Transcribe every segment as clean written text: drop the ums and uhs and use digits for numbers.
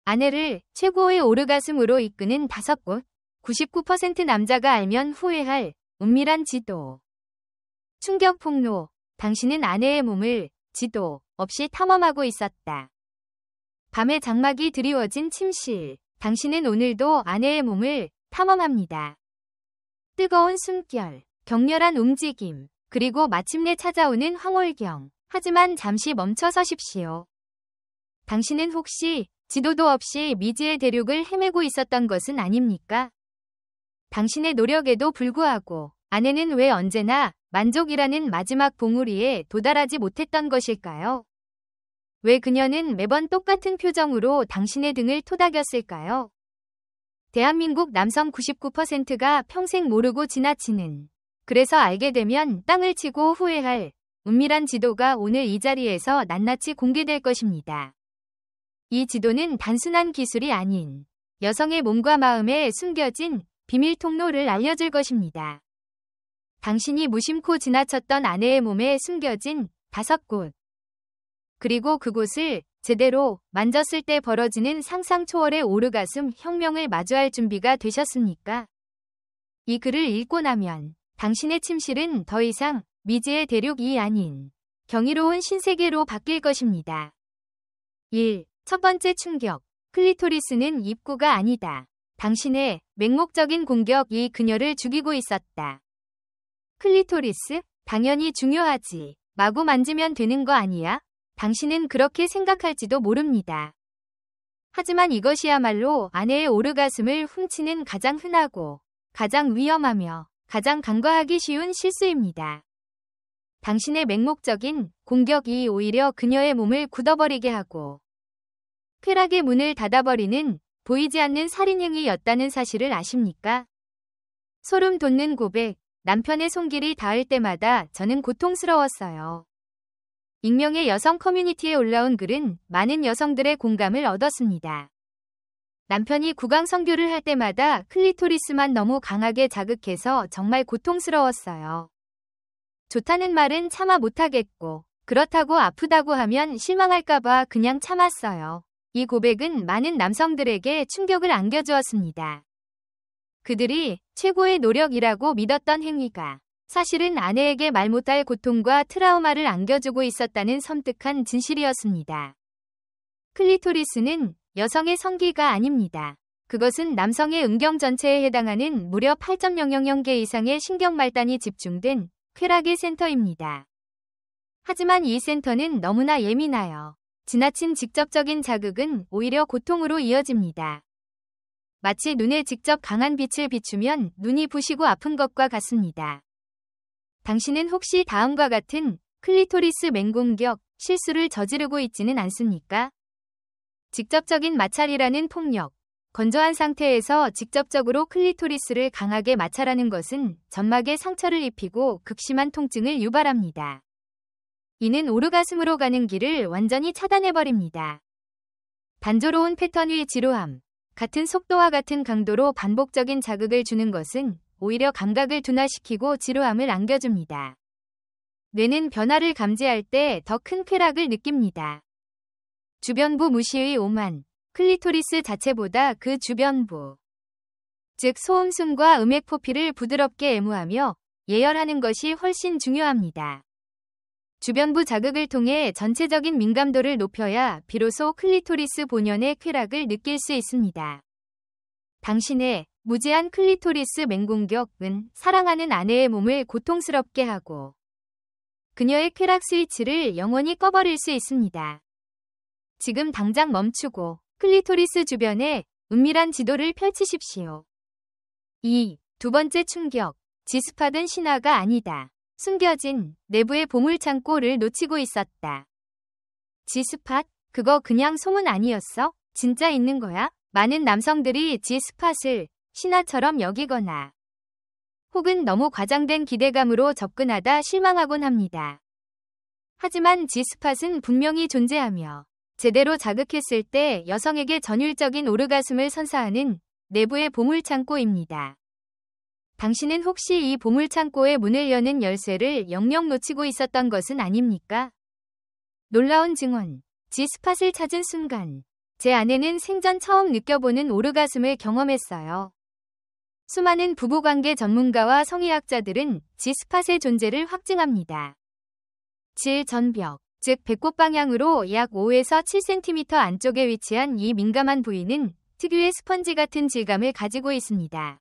아내를 최고의 오르가슴으로 이끄는 5곳. 99% 남자가 알면 후회할 은밀한 지도. 충격 폭로. 당신은 아내의 몸을 지도 없이 탐험하고 있었다. 밤에 장막이 드리워진 침실. 당신은 오늘도 아내의 몸을 탐험합니다. 뜨거운 숨결, 격렬한 움직임, 그리고 마침내 찾아오는 황홀경. 하지만 잠시 멈춰 서십시오. 당신은 혹시 지도도 없이 미지의 대륙을 헤매고 있었던 것은 아닙니까? 당신의 노력에도 불구하고 아내는 왜 언제나 만족이라는 마지막 봉우리에 도달하지 못했던 것일까요? 왜 그녀는 매번 똑같은 표정으로 당신의 등을 토닥였을까요? 대한민국 남성 99%가 평생 모르고 지나치는, 그래서 알게 되면 땅을 치고 후회할 은밀한 지도가 오늘 이 자리에서 낱낱이 공개될 것입니다. 이 지도는 단순한 기술이 아닌 여성의 몸과 마음에 숨겨진 비밀 통로를 알려줄 것입니다. 당신이 무심코 지나쳤던 아내의 몸에 숨겨진 5곳. 그리고 그곳을 제대로 만졌을 때 벌어지는 상상 초월의 오르가슴 혁명을 마주할 준비가 되셨습니까? 이 글을 읽고 나면 당신의 침실은 더 이상 미지의 대륙이 아닌 경이로운 신세계로 바뀔 것입니다. 1. 첫 번째 충격. 클리토리스는 입구가 아니다. 당신의 맹목적인 공격이 그녀를 죽이고 있었다. 클리토리스? 당연히 중요하지. 마구 만지면 되는 거 아니야? 당신은 그렇게 생각할지도 모릅니다. 하지만 이것이야말로 아내의 오르가슴을 훔치는 가장 흔하고 가장 위험하며 가장 간과하기 쉬운 실수입니다. 당신의 맹목적인 공격이 오히려 그녀의 몸을 굳어버리게 하고 쾌락의 문을 닫아버리는 보이지 않는 살인행위였다는 사실을 아십니까? 소름 돋는 고백. 남편의 손길이 닿을 때마다 저는 고통스러웠어요. 익명의 여성 커뮤니티에 올라온 글은 많은 여성들의 공감을 얻었습니다. 남편이 구강 성교를 할 때마다 클리토리스만 너무 강하게 자극해서 정말 고통스러웠어요. 좋다는 말은 참아 못하겠고 그렇다고 아프다고 하면 실망할까봐 그냥 참았어요. 이 고백은 많은 남성들에게 충격을 안겨주었습니다. 그들이 최고의 노력이라고 믿었던 행위가 사실은 아내에게 말 못할 고통과 트라우마를 안겨주고 있었다는 섬뜩한 진실이었습니다. 클리토리스는 여성의 성기가 아닙니다. 그것은 남성의 음경 전체에 해당하는 무려 8.000개 이상의 신경말단이 집중된 쾌락의 센터입니다. 하지만 이 센터는 너무나 예민하여 지나친 직접적인 자극은 오히려 고통으로 이어집니다. 마치 눈에 직접 강한 빛을 비추면 눈이 부시고 아픈 것과 같습니다. 당신은 혹시 다음과 같은 클리토리스 맹공격 실수를 저지르고 있지는 않습니까? 직접적인 마찰이라는 폭력. 건조한 상태에서 직접적으로 클리토리스를 강하게 마찰하는 것은 점막에 상처를 입히고 극심한 통증을 유발합니다. 이는 오르가슴으로 가는 길을 완전히 차단해버립니다. 단조로운 패턴의 지루함. 같은 속도와 같은 강도로 반복적인 자극을 주는 것은 오히려 감각을 둔화시키고 지루함을 안겨줍니다. 뇌는 변화를 감지할 때 더 큰 쾌락을 느낍니다. 주변부 무시의 오만. 클리토리스 자체보다 그 주변부, 즉 소음순과 음액포피를 부드럽게 애무하며 예열하는 것이 훨씬 중요합니다. 주변부 자극을 통해 전체적인 민감도를 높여야 비로소 클리토리스 본연의 쾌락을 느낄 수 있습니다. 당신의 무제한 클리토리스 맹공격은 사랑하는 아내의 몸을 고통스럽게 하고 그녀의 쾌락 스위치를 영원히 꺼버릴 수 있습니다. 지금 당장 멈추고 클리토리스 주변에 은밀한 지도를 펼치십시오. 2. 두 번째 충격. 지스팟은 신화가 아니다. 숨겨진 내부의 보물창고를 놓치고 있었다. 지스팟? 그거 그냥 소문 아니었어? 진짜 있는 거야? 많은 남성들이 지스팟을 신화처럼 여기거나 혹은 너무 과장된 기대감으로 접근하다 실망하곤 합니다. 하지만 지스팟은 분명히 존재하며 제대로 자극했을 때 여성에게 전율적인 오르가슴을 선사하는 내부의 보물창고입니다. 당신은 혹시 이 보물창고의 문을 여는 열쇠를 영영 놓치고 있었던 것은 아닙니까? 놀라운 증언. 지스팟을 찾은 순간 제 아내는 생전 처음 느껴보는 오르가슴을 경험했어요. 수많은 부부관계 전문가와 성의학자들은 G스팟의 존재를 확증합니다. 질 전벽, 즉 배꼽 방향으로 약 5에서 7cm 안쪽에 위치한 이 민감한 부위는 특유의 스펀지 같은 질감을 가지고 있습니다.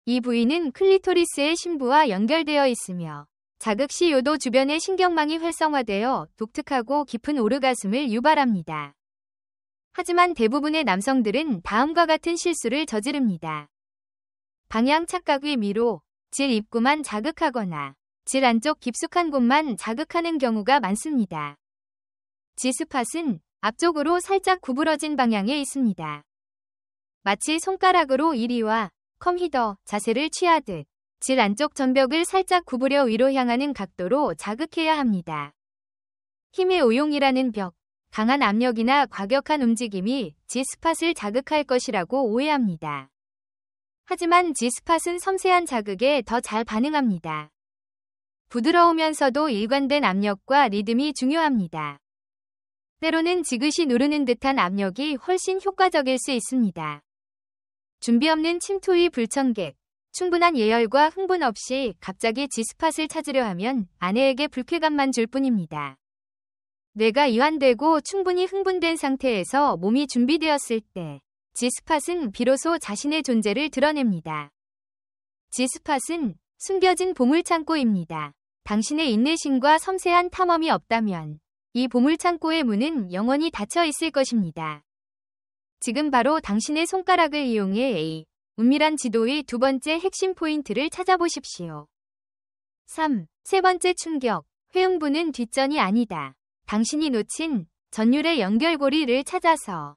이 부위는 클리토리스의 심부와 연결되어 있으며 자극 시 요도 주변의 신경망이 활성화되어 독특하고 깊은 오르가슴을 유발합니다. 하지만 대부분의 남성들은 다음과 같은 실수를 저지릅니다. 방향 착각 위로 질 입구만 자극하거나 질 안쪽 깊숙한 곳만 자극하는 경우가 많습니다. G스팟은 앞쪽으로 살짝 구부러진 방향에 있습니다. 마치 손가락으로 이리와 컴히더 자세를 취하듯 질 안쪽 전벽을 살짝 구부려 위로 향하는 각도로 자극해야 합니다. 힘의 오용이라는 벽, 강한 압력이나 과격한 움직임이 G스팟을 자극할 것이라고 오해합니다. 하지만 G스팟은 섬세한 자극에 더 잘 반응합니다. 부드러우면서도 일관된 압력과 리듬이 중요합니다. 때로는 지그시 누르는 듯한 압력이 훨씬 효과적일 수 있습니다. 준비 없는 침투의 불청객, 충분한 예열과 흥분 없이 갑자기 G스팟을 찾으려 하면 아내에게 불쾌감만 줄 뿐입니다. 뇌가 이완되고 충분히 흥분된 상태에서 몸이 준비되었을 때 G스팟은 비로소 자신의 존재를 드러냅니다. G스팟은 숨겨진 보물창고입니다. 당신의 인내심과 섬세한 탐험이 없다면 이 보물창고의 문은 영원히 닫혀 있을 것입니다. 지금 바로 당신의 손가락을 이용해 A. 은밀한 지도의 두 번째 핵심 포인트를 찾아보십시오. 3. 세 번째 충격. 회음부는 뒷전이 아니다. 당신이 놓친 전율의 연결고리를 찾아서.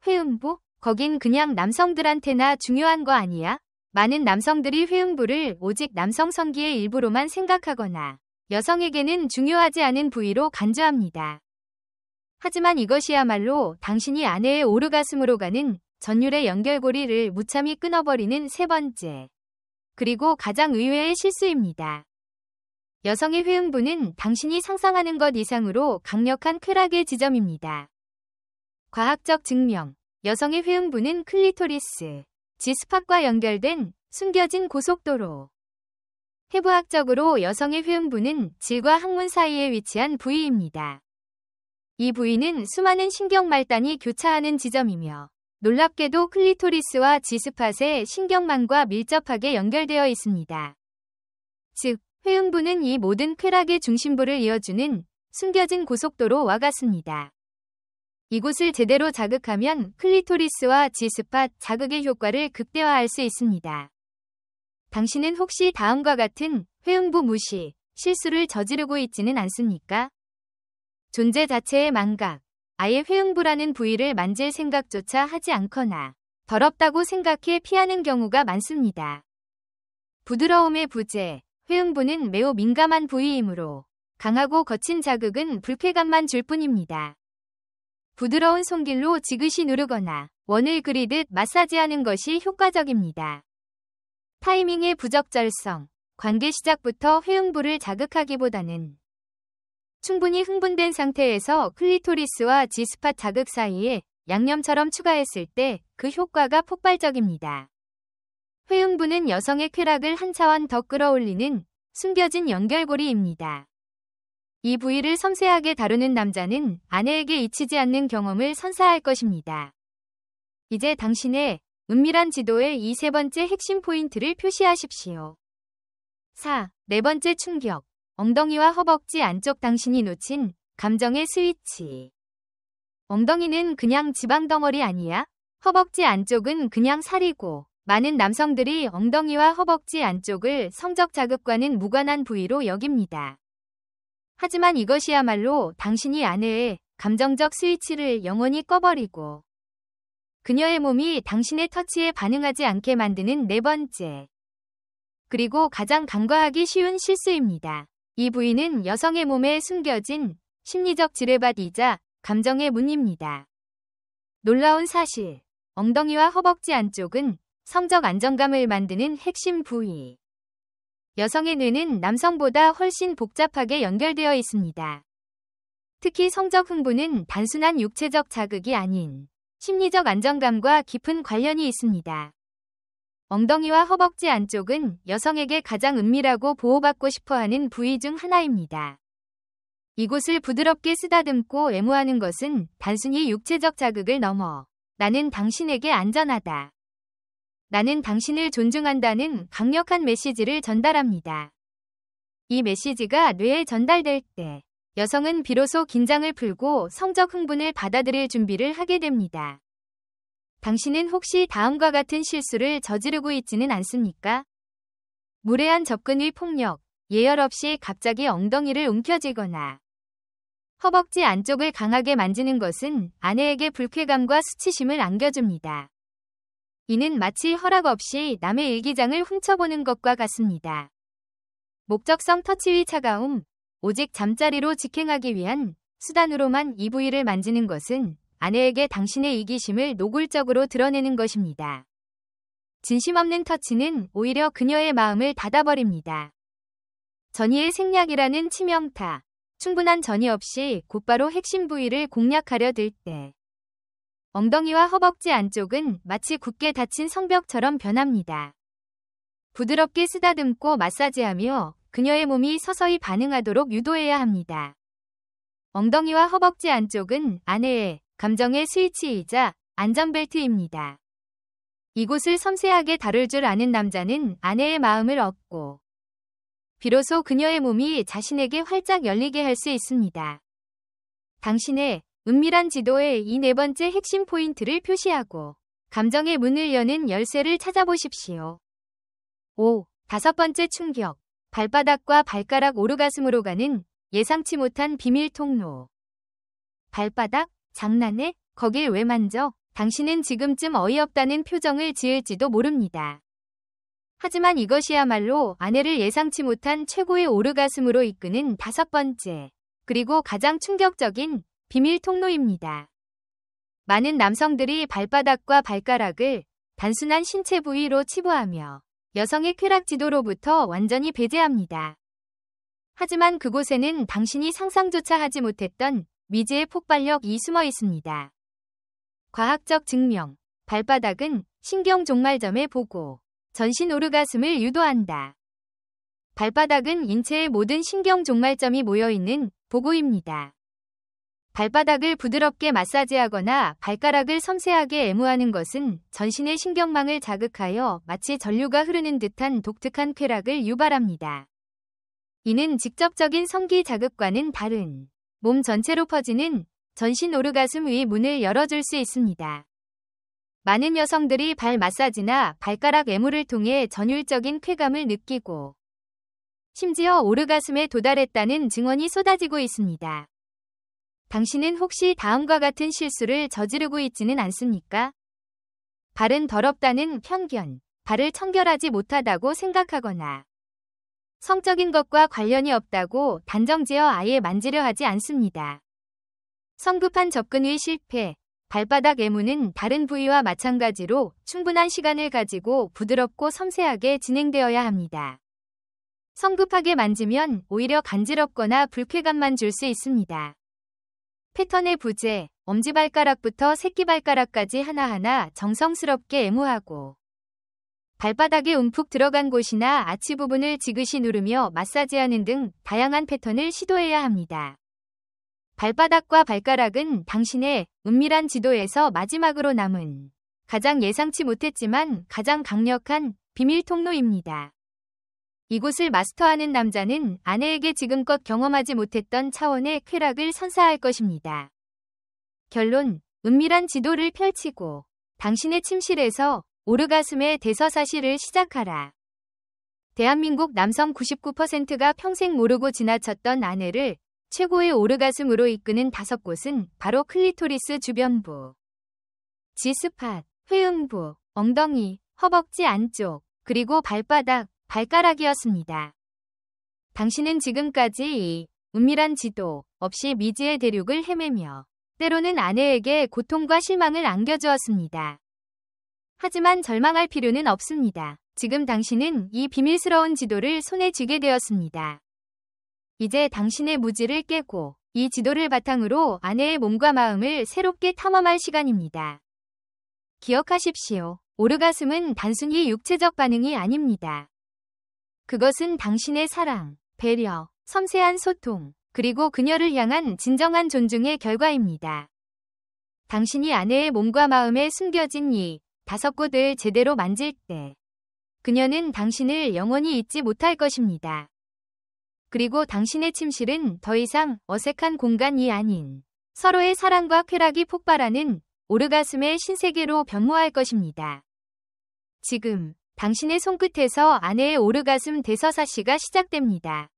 회음부? 거긴 그냥 남성들한테나 중요한 거 아니야? 많은 남성들이 회음부를 오직 남성 성기의 일부로만 생각하거나 여성에게는 중요하지 않은 부위로 간주합니다. 하지만 이것이야말로 당신이 아내의 오르가슴으로 가는 전율의 연결고리를 무참히 끊어버리는 세 번째, 그리고 가장 의외의 실수입니다. 여성의 회음부는 당신이 상상하는 것 이상으로 강력한 쾌락의 지점입니다. 과학적 증명. 여성의 회음부는 클리토리스, G스팟과 연결된 숨겨진 고속도로. 해부학적으로 여성의 회음부는 질과 항문 사이에 위치한 부위입니다. 이 부위는 수많은 신경말단이 교차하는 지점이며 놀랍게도 클리토리스와 G스팟의 신경망과 밀접하게 연결되어 있습니다. 즉, 회음부는 이 모든 쾌락의 중심부를 이어주는 숨겨진 고속도로와 같습니다. 이곳을 제대로 자극하면 클리토리스와 G스팟 자극의 효과를 극대화할 수 있습니다. 당신은 혹시 다음과 같은 회음부 무시, 실수를 저지르고 있지는 않습니까? 존재 자체의 망각, 아예 회음부라는 부위를 만질 생각조차 하지 않거나 더럽다고 생각해 피하는 경우가 많습니다. 부드러움의 부재, 회음부는 매우 민감한 부위이므로 강하고 거친 자극은 불쾌감만 줄 뿐입니다. 부드러운 손길로 지그시 누르거나 원을 그리듯 마사지하는 것이 효과적입니다. 타이밍의 부적절성, 관계 시작부터 회음부를 자극하기보다는 충분히 흥분된 상태에서 클리토리스와 G스팟 자극 사이에 양념처럼 추가했을 때 그 효과가 폭발적입니다. 회음부는 여성의 쾌락을 한 차원 더 끌어올리는 숨겨진 연결고리입니다. 이 부위를 섬세하게 다루는 남자는 아내에게 잊히지 않는 경험을 선사할 것입니다. 이제 당신의 은밀한 지도의 이 세 번째 핵심 포인트를 표시하십시오. 4. 네 번째 충격. 엉덩이와 허벅지 안쪽 당신이 놓친 감정의 스위치. 엉덩이는 그냥 지방덩어리 아니야? 허벅지 안쪽은 그냥 살이고, 많은 남성들이 엉덩이와 허벅지 안쪽을 성적 자극과는 무관한 부위로 여깁니다. 하지만 이것이야말로 당신이 아내의 감정적 스위치를 영원히 꺼버리고 그녀의 몸이 당신의 터치에 반응하지 않게 만드는 네 번째, 그리고 가장 간과하기 쉬운 실수입니다. 이 부위는 여성의 몸에 숨겨진 심리적 지뢰밭이자 감정의 문입니다. 놀라운 사실, 엉덩이와 허벅지 안쪽은 성적 안정감을 만드는 핵심 부위. 여성의 뇌는 남성보다 훨씬 복잡하게 연결되어 있습니다. 특히 성적 흥분은 단순한 육체적 자극이 아닌 심리적 안정감과 깊은 관련이 있습니다. 엉덩이와 허벅지 안쪽은 여성에게 가장 은밀하고 보호받고 싶어하는 부위 중 하나입니다. 이곳을 부드럽게 쓰다듬고 애무하는 것은 단순히 육체적 자극을 넘어 나는 당신에게 안전하다. 나는 당신을 존중한다는 강력한 메시지를 전달합니다. 이 메시지가 뇌에 전달될 때 여성은 비로소 긴장을 풀고 성적 흥분을 받아들일 준비를 하게 됩니다. 당신은 혹시 다음과 같은 실수를 저지르고 있지는 않습니까? 무례한 접근의 폭력, 예열 없이 갑자기 엉덩이를 움켜쥐거나 허벅지 안쪽을 강하게 만지는 것은 아내에게 불쾌감과 수치심을 안겨줍니다. 이는 마치 허락 없이 남의 일기장을 훔쳐보는 것과 같습니다. 목적성 터치의 차가움, 오직 잠자리로 직행하기 위한 수단으로만 이 부위를 만지는 것은 아내에게 당신의 이기심을 노골적으로 드러내는 것입니다. 진심 없는 터치는 오히려 그녀의 마음을 닫아버립니다. 전이의 생략이라는 치명타, 충분한 전이 없이 곧바로 핵심 부위를 공략하려 들 때 엉덩이와 허벅지 안쪽은 마치 굳게 닫힌 성벽처럼 변합니다. 부드럽게 쓰다듬고 마사지하며 그녀의 몸이 서서히 반응하도록 유도해야 합니다. 엉덩이와 허벅지 안쪽은 아내의 감정의 스위치이자 안전벨트입니다. 이곳을 섬세하게 다룰 줄 아는 남자는 아내의 마음을 얻고 비로소 그녀의 몸이 자신에게 활짝 열리게 할 수 있습니다. 당신의 은밀한 지도에 이 네 번째 핵심 포인트를 표시하고 감정의 문을 여는 열쇠를 찾아보십시오. 5. 다섯 번째 충격. 발바닥과 발가락 오르가슴으로 가는 예상치 못한 비밀 통로. 발바닥? 장난해? 거길 왜 만져? 당신은 지금쯤 어이없다는 표정을 지을지도 모릅니다. 하지만 이것이야말로 아내를 예상치 못한 최고의 오르가슴으로 이끄는 다섯 번째, 그리고 가장 충격적인 비밀 통로입니다. 많은 남성들이 발바닥과 발가락을 단순한 신체 부위로 치부하며 여성의 쾌락 지도로부터 완전히 배제합니다. 하지만 그곳에는 당신이 상상조차 하지 못했던 미지의 폭발력이 숨어 있습니다. 과학적 증명. 발바닥은 신경 종말점에 보고 전신 오르가슴을 유도한다. 발바닥은 인체의 모든 신경 종말점이 모여있는 보고입니다. 발바닥을 부드럽게 마사지하거나 발가락을 섬세하게 애무하는 것은 전신의 신경망을 자극하여 마치 전류가 흐르는 듯한 독특한 쾌락을 유발합니다. 이는 직접적인 성기 자극과는 다른 몸 전체로 퍼지는 전신 오르가슴 의 문을 열어줄 수 있습니다. 많은 여성들이 발 마사지나 발가락 애무를 통해 전율적인 쾌감을 느끼고 심지어 오르가슴에 도달했다는 증언이 쏟아지고 있습니다. 당신은 혹시 다음과 같은 실수를 저지르고 있지는 않습니까? 발은 더럽다는 편견, 발을 청결하지 못하다고 생각하거나 성적인 것과 관련이 없다고 단정지어 아예 만지려 하지 않습니다. 성급한 접근의 실패, 발바닥 애무는 다른 부위와 마찬가지로 충분한 시간을 가지고 부드럽고 섬세하게 진행되어야 합니다. 성급하게 만지면 오히려 간지럽거나 불쾌감만 줄 수 있습니다. 패턴의 부재, 엄지발가락부터 새끼발가락까지 하나하나 정성스럽게 애무하고 발바닥에 움푹 들어간 곳이나 아치 부분을 지그시 누르며 마사지하는 등 다양한 패턴을 시도해야 합니다. 발바닥과 발가락은 당신의 은밀한 지도에서 마지막으로 남은 가장 예상치 못했지만 가장 강력한 비밀 통로입니다. 이곳을 마스터하는 남자는 아내에게 지금껏 경험하지 못했던 차원의 쾌락을 선사할 것입니다. 결론, 은밀한 지도를 펼치고 당신의 침실에서 오르가슴의 대서사시를 시작하라. 대한민국 남성 99%가 평생 모르고 지나쳤던 아내를 최고의 오르가슴으로 이끄는 5곳은 바로 클리토리스 주변부, G스팟, 회음부, 엉덩이, 허벅지 안쪽, 그리고 발바닥, 발가락이었습니다. 당신은 지금까지 이 은밀한 지도 없이 미지의 대륙을 헤매며 때로는 아내에게 고통과 실망을 안겨주었습니다. 하지만 절망할 필요는 없습니다. 지금 당신은 이 비밀스러운 지도를 손에 쥐게 되었습니다. 이제 당신의 무지를 깨고 이 지도를 바탕으로 아내의 몸과 마음을 새롭게 탐험할 시간입니다. 기억하십시오. 오르가슴은 단순히 육체적 반응이 아닙니다. 그것은 당신의 사랑, 배려, 섬세한 소통, 그리고 그녀를 향한 진정한 존중의 결과입니다. 당신이 아내의 몸과 마음에 숨겨진 이 5곳을 제대로 만질 때 그녀는 당신을 영원히 잊지 못할 것입니다. 그리고 당신의 침실은 더 이상 어색한 공간이 아닌 서로의 사랑과 쾌락이 폭발하는 오르가슴의 신세계로 변모할 것입니다. 지금 당신의 손끝에서 아내의 오르가슴 대서사시가 시작됩니다.